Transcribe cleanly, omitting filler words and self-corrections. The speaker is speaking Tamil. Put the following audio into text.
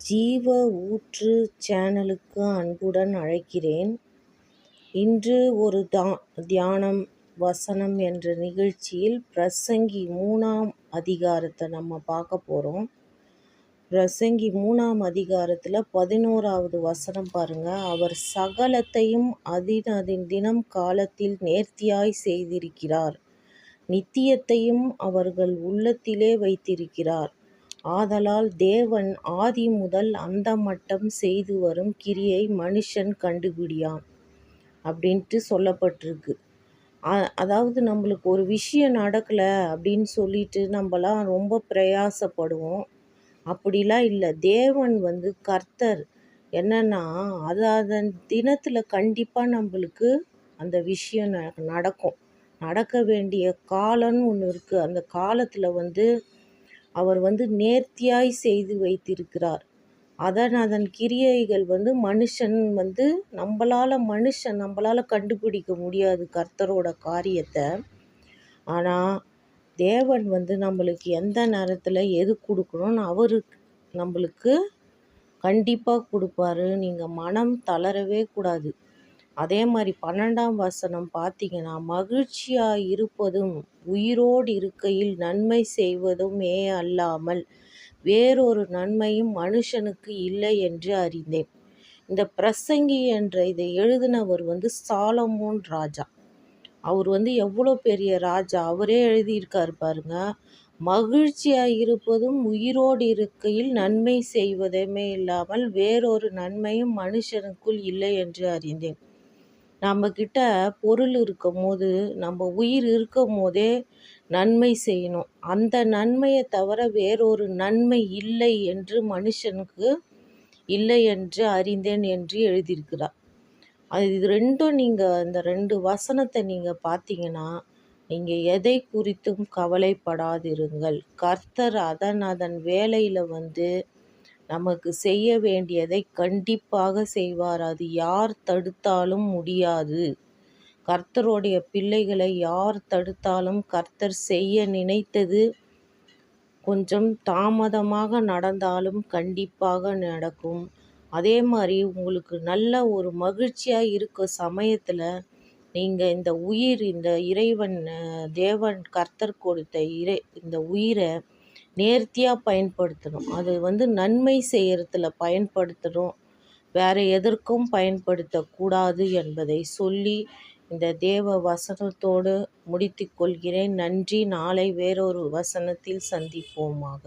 ஜீவ ஊற்று சேனலுக்கு அன்புடன் அழைக்கிறேன். இன்று ஒரு தியானம் வசனம் என்ற நிகழ்ச்சியில் பிரசங்கி 3ஆம் அதிகாரத்தை நம்ம பார்க்க போகிறோம். பிரசங்கி 3ஆம் அதிகாரத்தில் 11வது வசனம் பாருங்க. அவர் சகலத்தையும் அதின் தினம் காலத்தில் நேர்த்தியாய் செய்திருக்கிறார், நித்தியத்தையும் அவர்கள் உள்ளத்திலே வைத்திருக்கிறார். ஆதலால் தேவன் ஆதி முதல் அந்த மட்டம் செய்து வரும் கிரியை மனுஷன் கண்டுபிடியான் அப்படின்ட்டு சொல்லப்பட்டிருக்கு. அதாவது நம்மளுக்கு ஒரு விஷயம் நடக்கலை அப்படின்னு சொல்லிட்டு நம்மலாம் ரொம்ப பிரயாசப்படுவோம். அப்படிலாம் இல்லை. தேவன் கர்த்தர் என்னன்னா அதன் தினத்தில் கண்டிப்பாக நம்மளுக்கு அந்த விஷயம் நடக்கும். நடக்க வேண்டிய காலம்னு ஒன்று இருக்குது. அந்த காலத்தில் அவர் நேர்த்தியாய் செய்து வைத்திருக்கிறார். அதன் கிரியைகள் மனுஷன் நம்மளால் கண்டுபிடிக்க முடியாது கர்த்தரோட காரியத்தை. ஆனால் தேவன் நம்மளுக்கு எந்த நேரத்தில் எது கொடுக்கணும்னு அவருக்கு நம்மளுக்கு கண்டிப்பாக கொடுப்பாரு. நீங்கள் மனம் தளரவே கூடாது. அதே மாதிரி 12ஆம் வசனம் பார்த்தீங்கன்னா, மகிழ்ச்சியாய் இருப்பதும் உயிரோடு இருக்கையில் நன்மை செய்வதுமே அல்லாமல் வேறொரு நன்மையும் மனுஷனுக்கு இல்லை என்று அறிந்தேன். இந்த பிரசங்கி என்ற இதை எழுதினவர் சாலமோன் ராஜா. அவர் எவ்வளோ பெரிய ராஜா, அவரே எழுதியிருக்கார் பாருங்க. மகிழ்ச்சியாய் இருப்பதும் உயிரோடு இருக்கையில் நன்மை செய்வதுமே இல்லாமல் வேறொரு நன்மையும் மனுஷனுக்குள் இல்லை என்று அறிந்தேன். நம்மக்கிட்ட பொருள் இருக்கும் போது, நம்ம உயிர் இருக்கும் போதே நன்மை செய்யணும். அந்த நன்மையை தவிர வேறொரு நன்மை இல்லை என்று மனுஷனுக்கு இல்லை என்று அறிந்தேன் என்று எழுதியிருக்கிறார். இது ரெண்டும் இந்த 2 வசனத்தை நீங்கள் பார்த்தீங்கன்னா, நீங்கள் எதை குறித்தும் கவலைப்படாதிருங்கள். கர்த்தர் அதன் வேலையில் நமக்கு செய்ய வேண்டியதை கண்டிப்பாக செய்வார். அது யார் தடுத்தாலும் முடியாது. கர்த்தருடைய பிள்ளைகளை யார் தடுத்தாலும் கர்த்தர் செய்ய நினைத்தது கொஞ்சம் தாமதமாக நடந்தாலும் கண்டிப்பாக நடக்கும். அதே மாதிரி உங்களுக்கு நல்ல ஒரு மகிழ்ச்சியாக இருக்க சமயத்தில் நீங்கள் இந்த இறைவன் தேவன் கர்த்தர் கொடுத்த இந்த உயிரை நேர்த்தியாக பயன்படுத்தணும். அது நன்மை செய்கிறதுல பயன்படுத்தணும், வேறு எதற்கும் பயன்படுத்தக்கூடாது என்பதை சொல்லி இந்த தேவ வசனத்தோடு முடித்து கொள்கிறேன். நன்றி. நாளை வேறொரு வசனத்தில் சந்திப்போமாக.